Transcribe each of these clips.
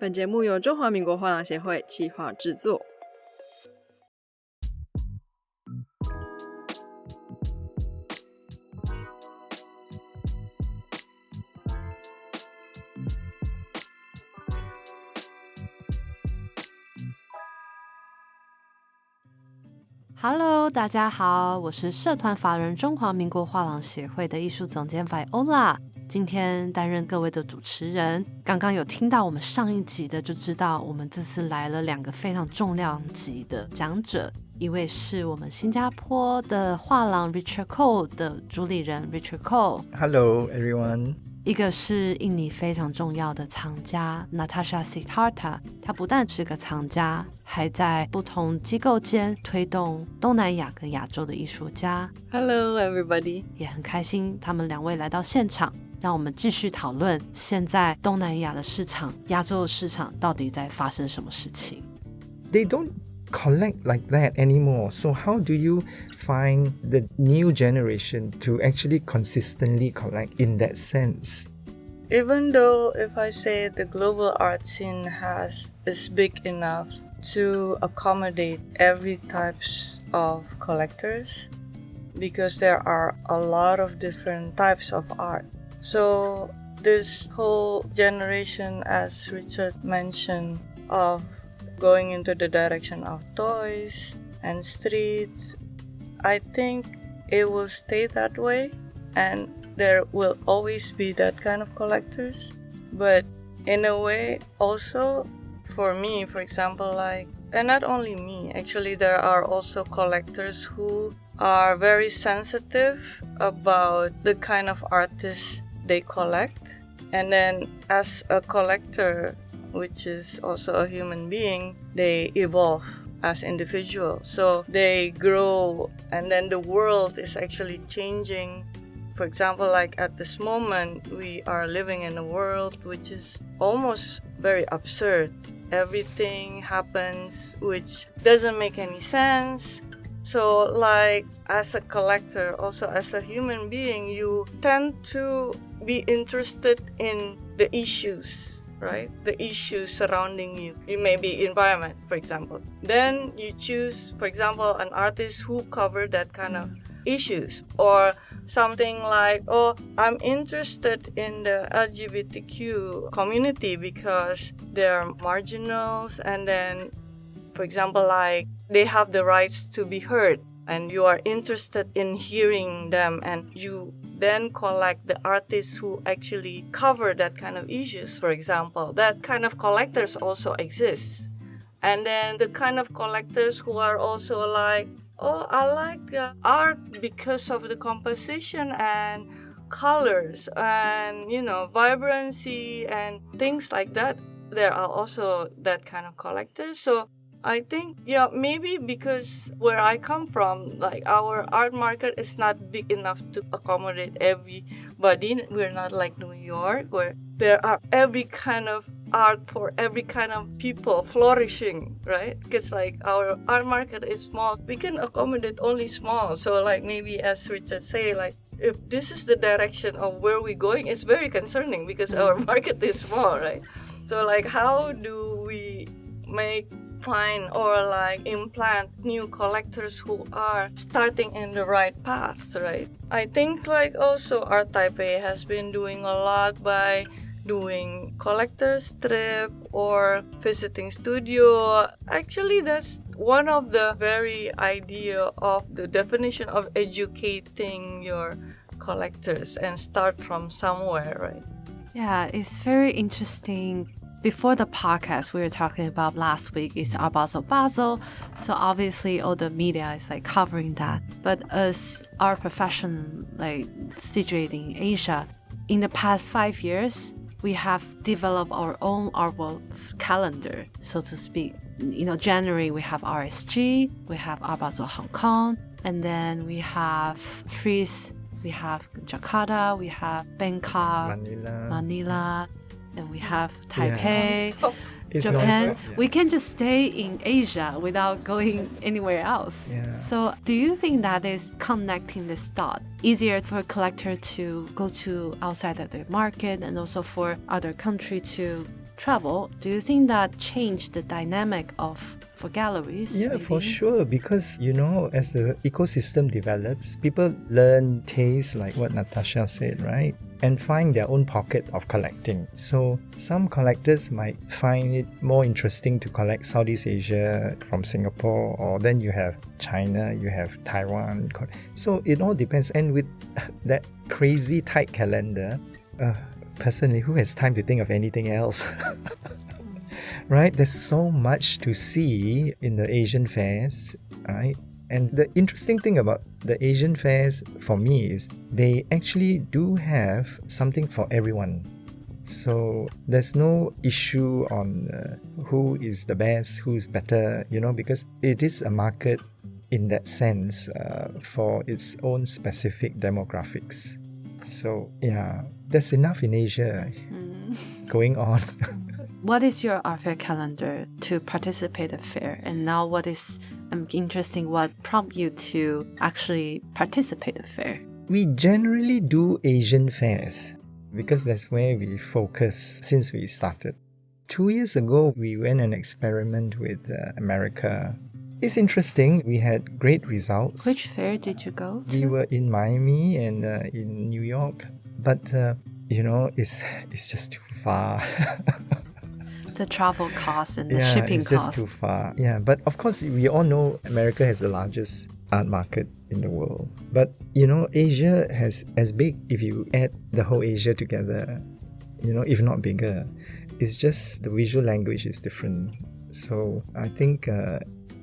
本节目由中华民国画廊协会企划制作。Hello， 大家好，我是社团法人中华民国画廊协会的艺术总监 Viola， 今天担任各位的主持人。刚刚有听到我们上一集的，就知道我们这次来了2个非常重量级的讲者，一位是我们新加坡的画廊 Richard Koh 的主理人 Richard Koh。Hello everyone。一个是印尼非常重要的藏家 Natasha Sidharta， 他不但是个藏家，还在不同机构间推动东南亚跟亚洲的艺术家。 Hello everybody， 也很开心他们2位来到现场，让我们继续讨论现在东南亚的市场、亚洲的市场到底在发生什么事情。 They don't collect like that anymore. So how do you find the new generation to actually consistently collect in that sense? Even though if I say the global art scene is big enough to accommodate every types of collectors, because there are a lot of different types of art. So this whole generation, as Richard mentioned, of going into the direction of toys and streets, I think it will stay that way, and there will always be that kind of collectors. But in a way also, for me, for example, like, and not only me, actually there are also collectors who are very sensitive about the kind of artists they collect. And then as a collector, which is also a human being, they evolve as individuals. So they grow, and then the world is actually changing. For example, like at this moment, we are living in a world which is almost very absurd. Everything happens which doesn't make any sense. So like as a collector, also as a human being, you tend to be interested in the issues, right? The issues surrounding you. It may be environment, for example. Then you choose, for example, an artist who covered that kind of issues. Or something like, oh, I'm interested in the LGBTQ community because they're marginals, and then, for example, like they have the rights to be heard, and you are interested in hearing them, and you then collect the artists who actually cover that kind of issues, for example. That kind of collectors also exist. And then the kind of collectors who are also like, oh, I like art because of the composition and colors and, vibrancy and things like that. There are also that kind of collectors. So I think, maybe because where I come from, like our art market is not big enough to accommodate everybody. We're not like New York, where there are every kind of art for every kind of people flourishing, right? Because like our art market is small. We can accommodate only small. So like maybe as Richard say, like if this is the direction of where we're going, it's very concerning because our market is small, right? So like how do we find or like implant new collectors who are starting in the right path, right? I think like also Art Taipei has been doing a lot by doing collector's trip or visiting studio. Actually, that's one of the very idea of the definition of educating your collectors and start from somewhere, right? Yeah, it's very interesting. Before the podcast, we were talking about last week is Art Basel. So obviously all the media is like covering that. But as our profession like situated in Asia, in the past 5 years, we have developed our own art world calendar, so to speak. January we have RSG, we have Art Basel Hong Kong, and then we have Freeze, we have Jakarta, we have Bangkok, Manila, and we have Taipei, Japan. We can just stay in Asia without going anywhere else. Yeah. So do you think that is connecting this dot easier for a collector to go to outside of their market and also for other country to travel, do you think that changed the dynamic for galleries? Yeah, maybe? for sure. Because, as the ecosystem develops, people learn taste, like what Natasha said, right? And find their own pocket of collecting. So some collectors might find it more interesting to collect Southeast Asia from Singapore, or then you have China, you have Taiwan. So it all depends. And with that crazy tight calendar, personally, who has time to think of anything else? Right? There's so much to see in the Asian fairs, right? And the interesting thing about the Asian fairs for me is they actually do have something for everyone. So there's no issue on who is the best, who is better, because it is a market in that sense for its own specific demographics. So yeah, there's enough in Asia going on. What is your art fair calendar to participate at fair? And now what is interesting, what prompted you to actually participate at fair? We generally do Asian fairs because that's where we focus since we started. 2 years ago, we went an experiment with America. It's interesting. We had great results. Which fair did you go to? We were in Miami and in New York. But, it's just too far. The travel costs and the yeah, shipping it's costs. just too far. Yeah, but of course, we all know America has the largest art market in the world. But, Asia has as big, if you add the whole Asia together, if not bigger. It's just the visual language is different. So I think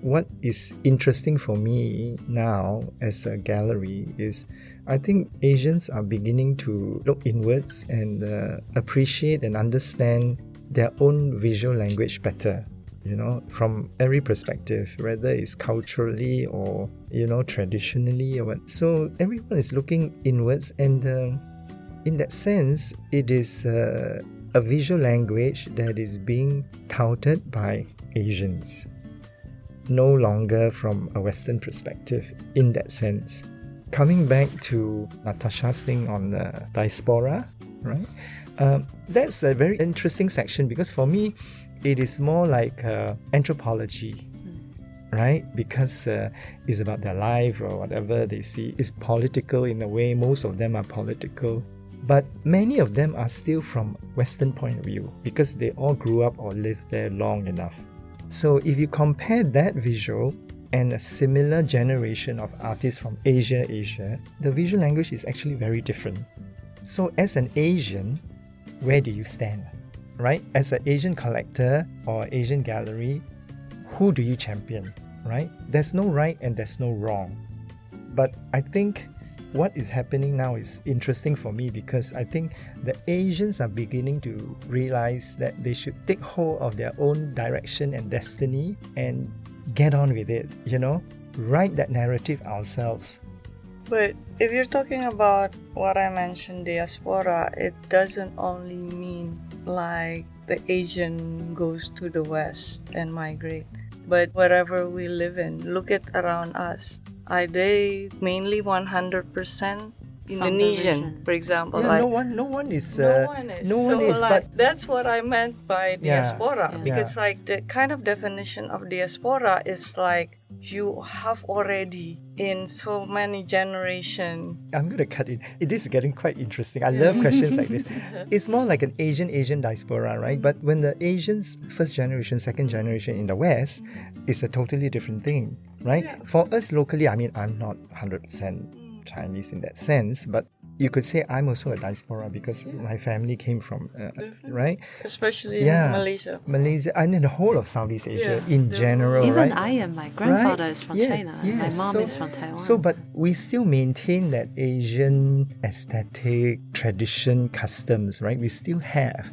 what is interesting for me now as a gallery is I think Asians are beginning to look inwards and appreciate and understand their own visual language better, from every perspective, whether it's culturally or, traditionally or what. So everyone is looking inwards, and in that sense, it is a visual language that is being touted by Asians, no longer from a Western perspective in that sense. Coming back to Natasha's thing on the diaspora, right? That's a very interesting section because for me, it is more like anthropology, right? Because it's about their life or whatever they see. It's political in a way. Most of them are political. But many of them are still from Western point of view because they all grew up or lived there long enough. So if you compare that visual and a similar generation of artists from Asia, the visual language is actually very different. So as an Asian, where do you stand, right? As an Asian collector or Asian gallery, who do you champion, right? There's no right and there's no wrong. But I think what is happening now is interesting for me because I think the Asians are beginning to realize that they should take hold of their own direction and destiny and get on with it, write that narrative ourselves. But if you're talking about what I mentioned, diaspora, it doesn't only mean like the Asian goes to the West and migrate. But wherever we live in, look at around us. Are they mainly 100% Indonesian, for example? Yeah, like, no one is. No one is. But that's what I meant by diaspora. Yeah. Because like the kind of definition of diaspora is like you have already in so many generations. I'm going to cut it. It is getting quite interesting. I love questions like this. It's more like an Asian diaspora, right? But when the Asians, first generation, second generation in the West, it's a totally different thing, right? Yeah. For us locally, I mean, I'm not 100% Chinese in that sense, but you could say I'm also a diaspora because my family came from, right? Especially in Malaysia. Malaysia, and in the whole of Southeast Asia in general, Even right? I am. My grandfather is from China. Yeah. My mom is from Taiwan. So, but we still maintain that Asian aesthetic, tradition, customs, right? We still have.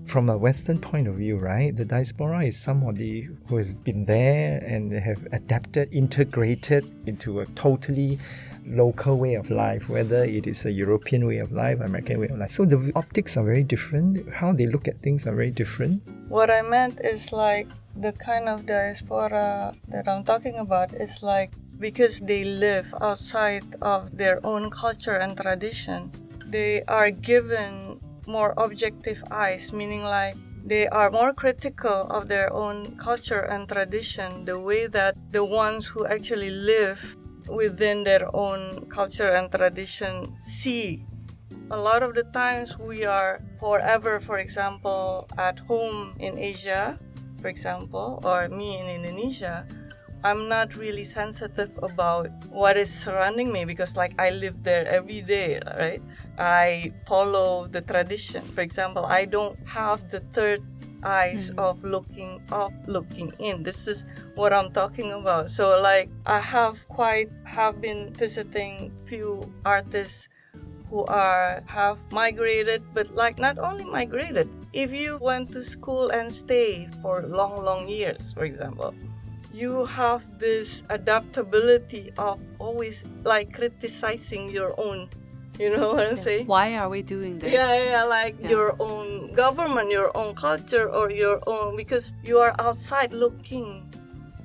From a Western point of view, right? The diaspora is somebody who has been there and they have adapted, integrated into a totally local way of life, whether it is a European way of life, American way of life. So the optics are very different. How they look at things are very different. What I meant is like the kind of diaspora that I'm talking about is like because they live outside of their own culture and tradition, they are given more objective eyes, meaning like they are more critical of their own culture and tradition, the way that the ones who actually live within their own culture and tradition see. A lot of the times we are forever, for example, at home in Asia, for example, or me in Indonesia, I'm not really sensitive about what is surrounding me because like I live there every day, right? I follow the tradition. For example, I don't have the third eyes of looking up, looking in. This is what I'm talking about. So like I have been visiting few artists who have migrated, but like not only migrated. If you went to school and stay for long years, for example, you have this adaptability of always like criticizing your own, you know what I'm saying? Why are we doing this? Your own government, your own culture, or your own, because you are outside looking,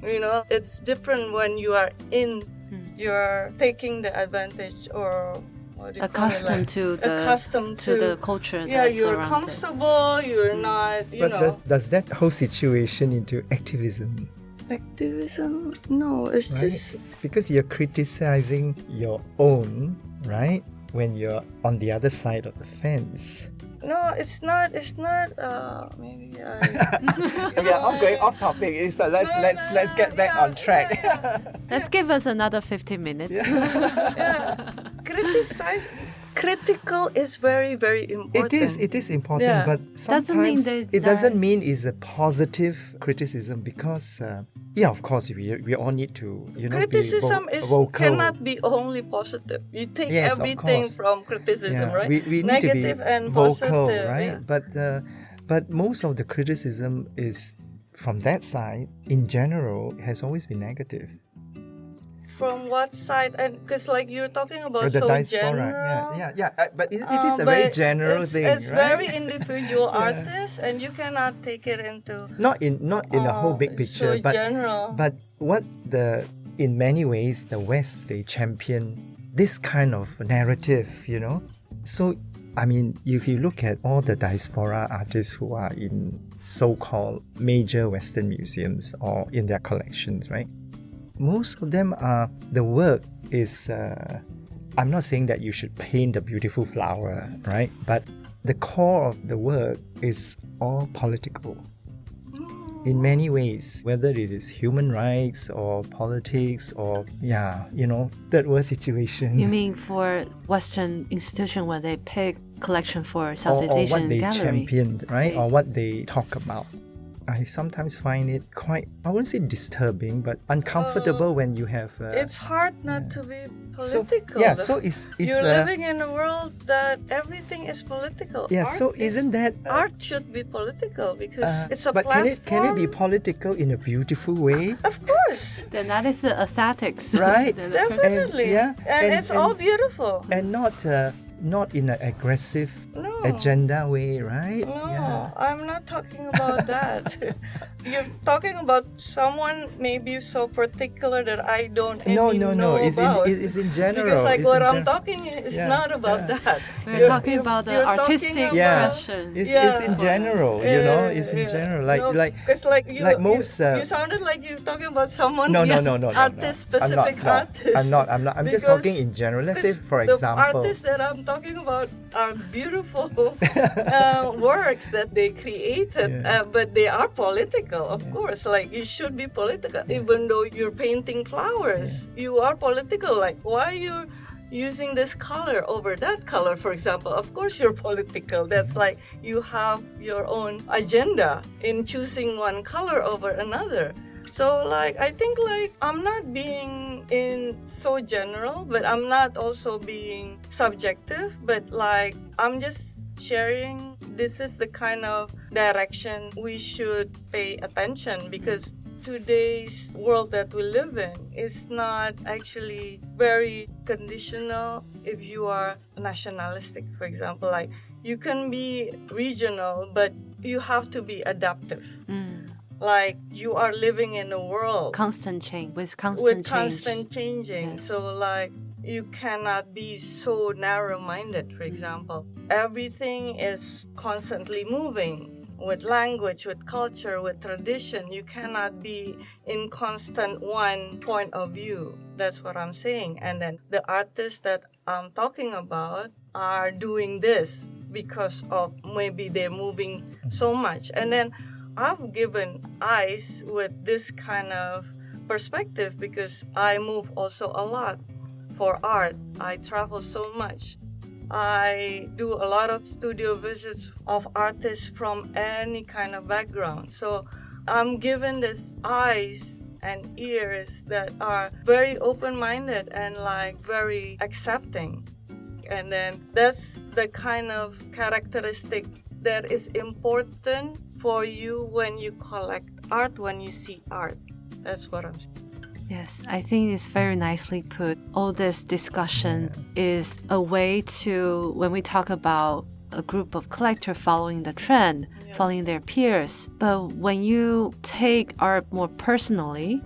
you know, it's different when you are in, you're taking the advantage or accustomed to the culture. Yeah, that's you're around comfortable. You're not, you know. Does that whole situation into activism? Activism? No, it's just because you're criticizing your own, right? When you're on the other side of the fence. No, it's not. Maybe I. Yeah, I'm going off topic. So let's get back on track. Let's give us another 15 minutes. Critical is very, very important. It is important, but sometimes it doesn't mean it's a positive criticism because, of course, we all need to, criticism be vocal. Cannot be only positive. You take everything from criticism, right? We need negative to be and vocal, positive, right? Yeah. But most of the criticism is from that side, in general, has always been negative. From what side? And because like you're talking about the so diaspora, general. but it is a very general thing, it's right? very individual artists, and you cannot take it into not in the whole big picture, so but general. But what in many ways the West, they champion this kind of narrative, So I mean, if you look at all the diaspora artists who are in so-called major Western museums or in their collections, right? Most of them the work is, I'm not saying that you should paint a beautiful flower, right? But the core of the work is all political. In many ways, whether it is human rights or politics or, third world situation. You mean for Western institution when they pick collection for Southeast Asian or what they gallery? championed, right? Or what they talk about. I sometimes find it quite, I wouldn't say disturbing, but uncomfortable when you have... it's hard not to be political. So it's you're living in a world that everything is political. Yeah, art isn't that... art should be political because it's a platform. But can it be political in a beautiful way? Of course. Then that is the aesthetics. Right. Definitely. And it's all beautiful. And not in an aggressive agenda way, right? No, I'm not talking about that. You're talking about someone maybe so particular that I don't know about. It's in general. Because I'm talking is not about that. We're talking about the artistic expression. It's in general, It's in general. Like most... you sounded like you're talking about someone's No. artist-specific artist. I'm not. I'm just talking in general. Let's say, for example... The artists that I'm talking about are beautiful works that they created, but they are political, of course. Like, you should be political, even though you're painting flowers. You are political. Like, why are you using this color over that color, for example? Of course you're political. That's like you have your own agenda in choosing one color over another. So I think I'm not being so general, but I'm not also being subjective, but I'm just sharing this is the kind of direction we should pay attention, because today's world that we live in is not actually very conditional if you are nationalistic, for example. You can be regional, but you have to be adaptive. You are living in a world constant changing. Yes. So you cannot be so narrow-minded, for example. Everything is constantly moving. with language, with culture, with tradition. You cannot be in constant one point of view. That's what I'm saying. And then the artists that I'm talking about are doing this because of maybe they're moving so much. And then I've given eyes with this kind of perspective because I move also a lot for art. I travel so much. I do a lot of studio visits of artists from any kind of background. So I'm given this eyes and ears that are very open-minded and like very accepting. And then that's the kind of characteristic that is important for you when you collect art, when you see art. That's what I'm saying. Yes, I think it's very nicely put. All this discussion is a way to, when we talk about a group of collectors following the trend, following their peers, but when you take art more personally,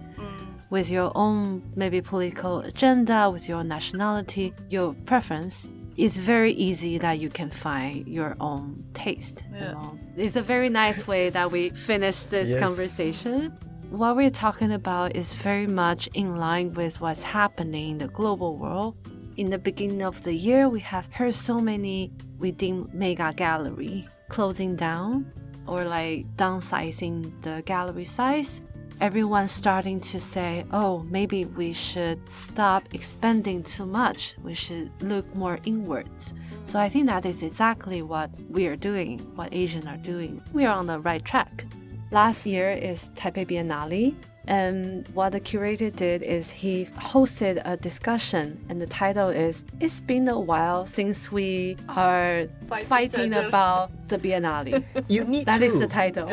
with your own maybe political agenda, with your nationality, your preference, it's very easy that you can find your own taste. Yeah. You know? It's a very nice way that we finish this conversation. What we're talking about is very much in line with what's happening in the global world. In the beginning of the year, we have heard so many within mega gallery closing down or like downsizing the gallery size. Everyone's starting to say, oh, maybe we should stop expanding too much. We should look more inwards. So I think that is exactly what we are doing, what Asians are doing. We are on the right track. Last year is Taipei Biennale, and what the curator did is he hosted a discussion, and the title is, It's been a while since we are fighting about the Biennale. You need That to. is the title.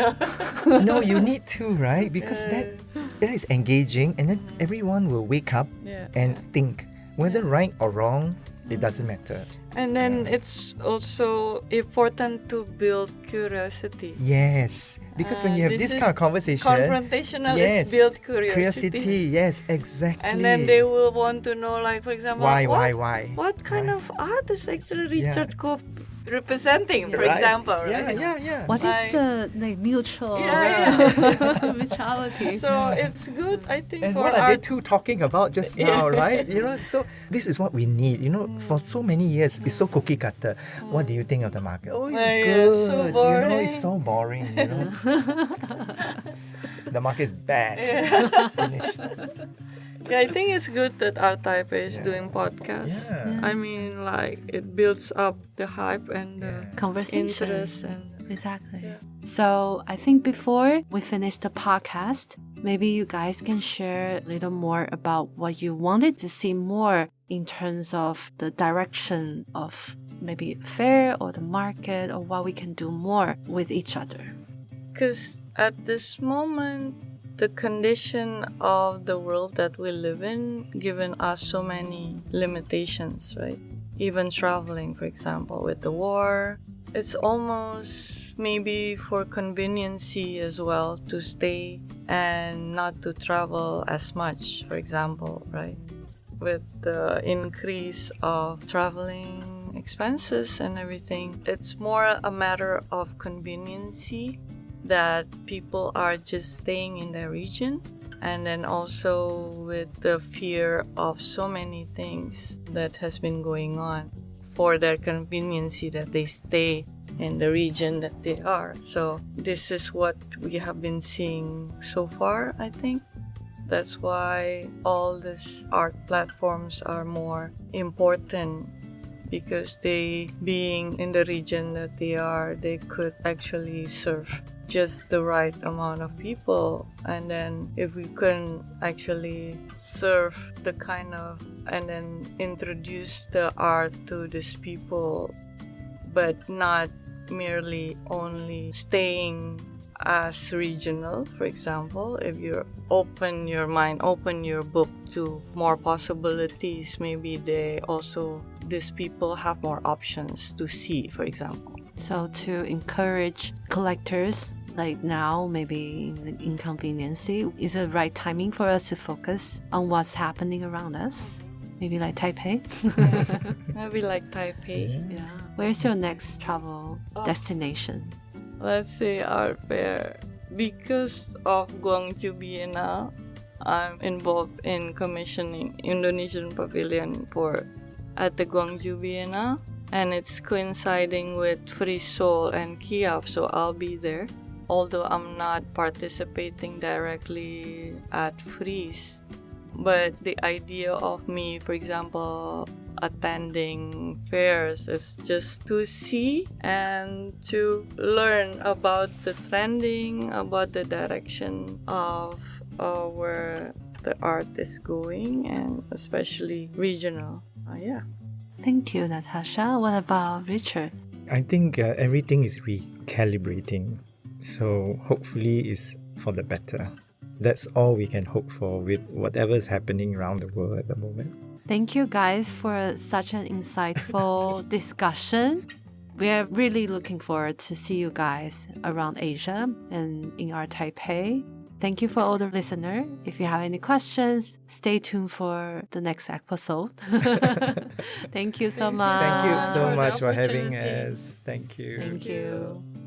No, you need to, right? Because that is engaging, and then everyone will wake up and think, whether right or wrong, it doesn't matter. And then it's also important to build curiosity. Yes, because when you have this kind of conversation, confrontational is build curiosity, yes, exactly. And then they will want to know, like, for example, why? What kind of art is actually Richard Koh representing, for example, right? Yeah. What is the mutual mutuality? So it's good, I think, And for what are they art. two talking about just now, right? So this is what we need. For so many years, it's so cookie cutter. What do you think of the market? Oh, it's good. So boring. It's so boring. The market is bad. Finished. Yeah, I think it's good that Art Taipei is doing podcasts. Yeah. I mean, like, it builds up the hype and the Conversation. interest. And Exactly. Yeah. So I think before we finish the podcast, maybe you guys can share a little more about what you wanted to see more in terms of the direction of maybe fair or the market, or what we can do more with each other. because at this moment, the condition of the world that we live in given us so many limitations, right? Even traveling, for example, with the war, it's almost maybe for conveniency as well to stay and not to travel as much, for example, right? With the increase of traveling expenses and everything, it's more a matter of conveniency that people are just staying in their region. And then also with the fear of so many things that has been going on, for their conveniency that they stay in the region that they are. So this is what we have been seeing so far, I think. That's why all these art platforms are more important, because they, being in the region that they are, they could actually serve just the right amount of people. And then if we can actually serve the kind of, and then introduce the art to these people, but not merely only staying as regional. For example, if you open your mind, open your book to more possibilities, maybe these people have more options to see, for example. So to encourage collectors, like now, maybe in the inconveniency, is the right timing for us to focus on what's happening around us? Maybe like Taipei? Maybe like Taipei. Yeah. Where's your next travel destination? let's say art fair. Because of Gwangju Biennale, I'm involved in commissioning Indonesian Pavilion at the Gwangju Biennale, and it's coinciding with Free Seoul and Kiev, so I'll be there. Although I'm not participating directly at Freeze, but the idea of me, for example, attending fairs is just to see and to learn about the trending, about the direction of where the art is going, and especially regional. Yeah. Thank you, Natasha. What about Richard? I think everything is recalibrating. So hopefully it's for the better. That's all we can hope for with whatever is happening around the world at the moment. Thank you guys for such an insightful discussion. We are really looking forward to see you guys around Asia and in our Taipei. Thank you for all the listeners. If you have any questions, stay tuned for the next episode. Thank you so much. Thank you so much for having opportunity. us. Thank you. Thank you.